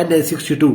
NA62।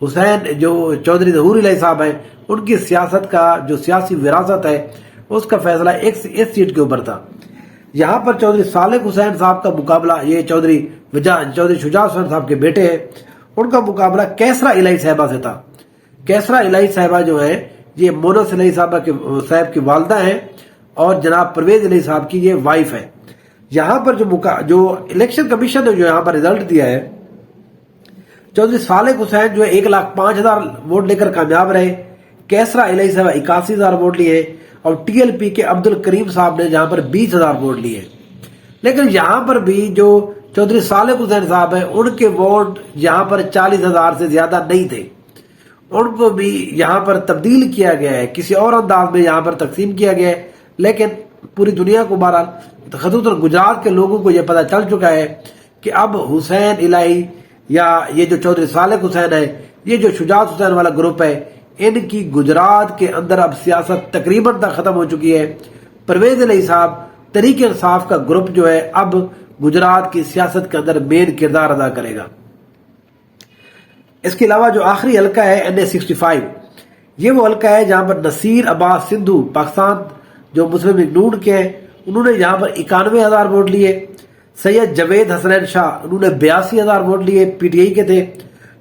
حسین جو چودھری ظہور الہی صاحب ہیں ان کی سیاست کا جو سیاسی وراثت ہے اس کا فیصلہ اس سیٹ کے اوپر تھا. یہاں پر چودھری صالح حسین صاحب کا مقابلہ، یہ چودھری شجاعت حسین صاحب کے بیٹے ہیں، ان کا مقابلہ کیسرا الہی صاحبہ سے تھا. کیسرا الہی صاحبہ جو ہے یہ مونس الہی صاحب کی والدہ ہیں اور جناب پرویز الہی صاحب کی یہ وائف ہے. یہاں پر جو الیکشن کمیشن نے جو یہاں پر رزلٹ دیا ہے، چودھری صالح حسین جو 1,05,000 ووٹ لے کر کامیاب رہے، کیسرا الہی صاحب 81,000 ووٹ لیے اور ٹی ایل پی کے عبد الکریم صاحب نے جہاں پر 20,000 ووٹ لیے. لیکن یہاں پر بھی جو چودھری صالح حسین صاحب ہیں ان کے ووٹ یہاں پر 40,000 سے زیادہ نہیں تھے. ان کو بھی یہاں پر تبدیل کیا گیا ہے، کسی اور انداز میں یہاں پر تقسیم کیا گیا ہے. لیکن پوری دنیا کو بہرحال خصوصاً گجرات کے لوگوں کو یہ پتہ چل چکا ہے کہ اب حسین الہی یا یہ جو چودھری صالح حسین ہے، یہ جو شجاعت حسین والا گروپ ہے، ان کی گجرات کے اندر اب سیاست تقریباً تک ختم ہو چکی ہے. پرویز الہی صاحب تحریک انصاف کا گروپ جو ہے اب گجرات کی سیاست کے اندر مین کردار ادا کرے گا. اس کے علاوہ جو آخری حلقہ ہے NA65، یہ وہ حلقہ ہے جہاں پر نصیر عباس سندھو پاکستان جو مسلم لیگ نون کے ہیں، انہوں نے یہاں پر 91,000 ووٹ لیے. سید جاوید حسنین شاہ انہوں نے 82,000 ووٹ لیے، پی ٹی آئی کے تھے.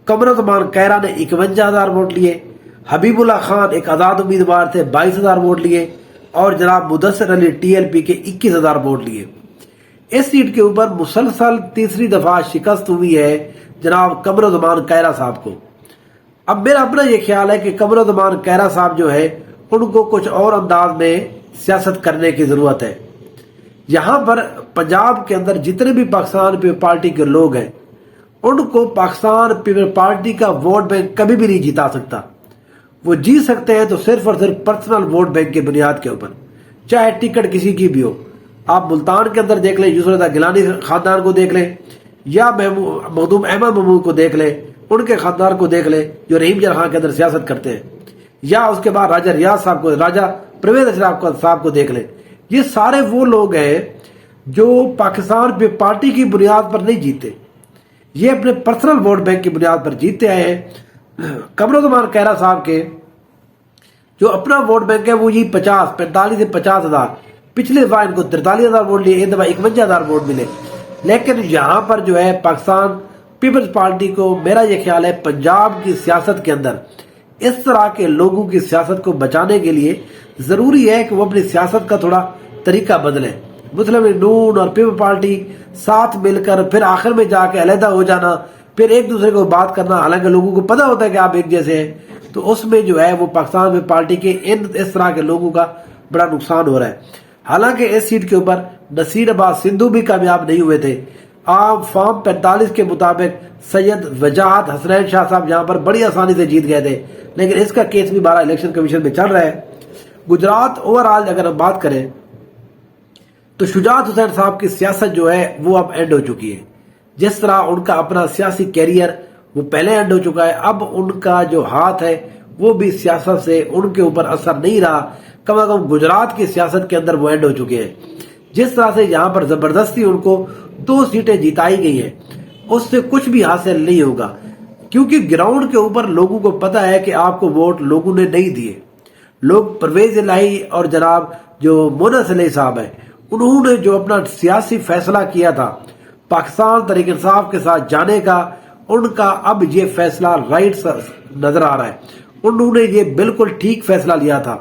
قمر زمان کیرا نے 51,000 ووٹ لیے. حبیب اللہ خان ایک آزاد امیدوار تھے، 22,000 ووٹ لیے. اور جناب مدثر علی ٹی ایل پی کے 21,000 ووٹ لیے. اس سیٹ کے اوپر مسلسل تیسری دفعہ شکست ہوئی ہے جناب قمر زمان کیرا صاحب کو. اب میرا اپنا یہ خیال ہے کہ قمر زمان کیرا صاحب جو ہے ان کو کچھ اور انداز میں سیاست کرنے کی ضرورت ہے. یہاں پر پنجاب کے اندر جتنے بھی پاکستان پیپلز پارٹی کے لوگ ہیں ان کو پاکستان پیپلز پارٹی کا ووٹ بینک کبھی بھی نہیں جیتا سکتا. وہ جیت سکتے ہیں تو صرف اور صرف پرسنل ووٹ بینک کی بنیاد کے اوپر، چاہے ٹکٹ کسی کی بھی ہو. آپ ملتان کے اندر دیکھ لیں، یوسف رضا گیلانی خاندان کو دیکھ لیں، یا مخدوم احمد محمود کو دیکھ لیں، ان کے خاندان کو دیکھ لیں جو رحیم جرحاں کے اندر سیاست کرتے ہیں، یا اس کے بعد راجہ ریاض صاحب کو، راجہ پرویز صاحب کو دیکھ لیں. یہ سارے وہ لوگ ہیں جو پاکستان پہ پارٹی کی بنیاد پر نہیں جیتے، یہ اپنے پرسنل ووٹ بینک کی بنیاد پر جیتے آئے ہیں. قمر زمان کیرا صاحب کے جو اپنا ووٹ بینک ہے وہ یہ 45 سے 50,000، پچھلے دفعہ ان کو 43,000 ووٹ لیے، ایک دفعہ 51,000 ووٹ ملے. لیکن یہاں پر جو ہے پاکستان پیپلز پارٹی کو، میرا یہ خیال ہے پنجاب کی سیاست کے اندر اس طرح کے لوگوں کی سیاست کو بچانے کے لیے ضروری ہے کہ وہ اپنی سیاست کا تھوڑا طریقہ بدلیں. مسلم لیگ نون اور پیپلز پارٹی ساتھ مل کر پھر آخر میں جا کے علیحدہ ہو جانا، پھر ایک دوسرے کو بات کرنا، حالانکہ لوگوں کو پتہ ہوتا ہے کہ آپ ایک جیسے ہیں، تو اس میں جو ہے وہ پاکستان میں پارٹی کے اس طرح کے لوگوں کا بڑا نقصان ہو رہا ہے. حالانکہ اس سیٹ کے اوپر نصیر عباس سندھو بھی کامیاب نہیں ہوئے تھے. عام فارم 45 کے مطابق سید وجاہت حسنین شاہ صاحب یہاں پر بڑی آسانی سے جیت گئے تھے، لیکن اس کا کیس بھی 12 الیکشن کمیشن میں چل رہا ہے. گجرات اوورآل اگر ہم بات کریں تو شجاعت حسین صاحب کی سیاست جو ہے وہ اب اینڈ ہو چکی ہے. جس طرح ان کا اپنا سیاسی کیریئر وہ پہلے اینڈ ہو چکا ہے، اب ان کا جو ہاتھ ہے وہ بھی سیاست سے ان کے اوپر اثر نہیں رہا. کم از کم گجرات کی سیاست کے اندر وہ اینڈ ہو چکے ہیں. جس طرح سے یہاں پر زبردستی ان کو 2 سیٹیں جتائی گئی ہیں، اس سے کچھ بھی حاصل نہیں ہوگا، کیونکہ گراؤنڈ کے اوپر لوگوں کو پتا ہے کہ آپ کو ووٹ لوگوں نے نہیں دیے. لوگ پرویز الہی اور جناب جو مونس الہی صاحب ہیں انہوں نے جو اپنا سیاسی فیصلہ کیا تھا پاکستان تحریک انصاف کے ساتھ جانے کا، ان کا اب یہ فیصلہ رائٹ نظر آ رہا ہے. انہوں نے یہ بالکل ٹھیک فیصلہ لیا تھا،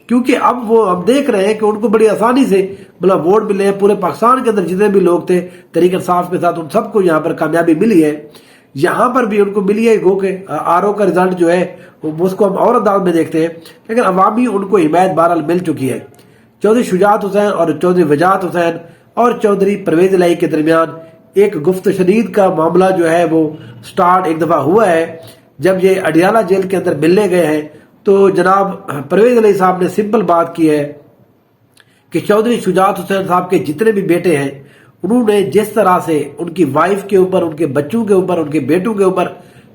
کیونکہ اب وہ ہم دیکھ رہے ہیں کہ ان کو بڑی آسانی سے ووٹ ملے ہیں. پورے پاکستان کے اندر جتنے بھی لوگ تھے تحریک انصاف کے ساتھ، ان سب کو یہاں پر کامیابی ملی ہے. یہاں پر بھی ان کو ملی ہے، گو کہ آر او کا رزلٹ جو ہے اس کو ہم اور انداز میں دیکھتے ہیں، لیکن عوامی ان کو حمایت بہرحال مل چکی ہے. چودھری شجاعت حسین اور چودھری وجاہت حسین اور چودھری پرویز الہی کے درمیان ایک گفت شنید کا معاملہ جو ہے وہ سٹارٹ ایک دفعہ ہوا ہے. جب یہ اڈیالہ جیل کے اندر ملنے گئے ہیں تو جناب پرویز الہی صاحب نے سمپل بات کی ہے کہ چودھری شجاعت حسین صاحب کے جتنے بھی بیٹے ہیں انہوں نے جس طرح سے ان کی وائف کے اوپر، ان کے بچوں کے اوپر، ان کے بیٹوں کے اوپر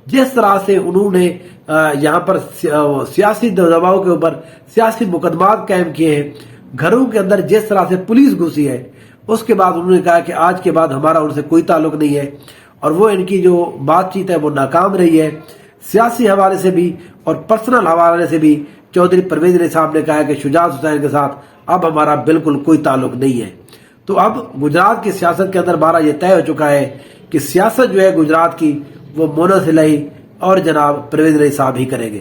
جس طرح سے انہوں نے یہاں پر سیاسی دباؤ کے اوپر سیاسی مقدمات قائم کیے ہیں، گھروں کے اندر جس طرح سے پولیس گھسی ہے، اس کے بعد انہوں نے کہا کہ آج کے بعد ہمارا ان سے کوئی تعلق نہیں ہے، اور وہ ان کی جو بات چیت ہے وہ ناکام رہی ہے. سیاسی حوالے سے بھی اور پرسنل حوالے سے بھی چودھری پرویز علی صاحب نے کہا ہے کہ شجاعت حسین کے ساتھ اب ہمارا بالکل کوئی تعلق نہیں ہے۔ تو اب گجرات کی سیاست کے اندر بارہ یہ طے ہو چکا ہے کہ سیاست جو ہے گجرات کی وہ مونس الہی اور جناب پرویز علی صاحب ہی کریں گے۔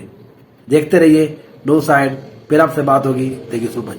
دیکھتے رہیے نو سائڈ، پھر آپ سے بات ہوگی۔ Thank you so much.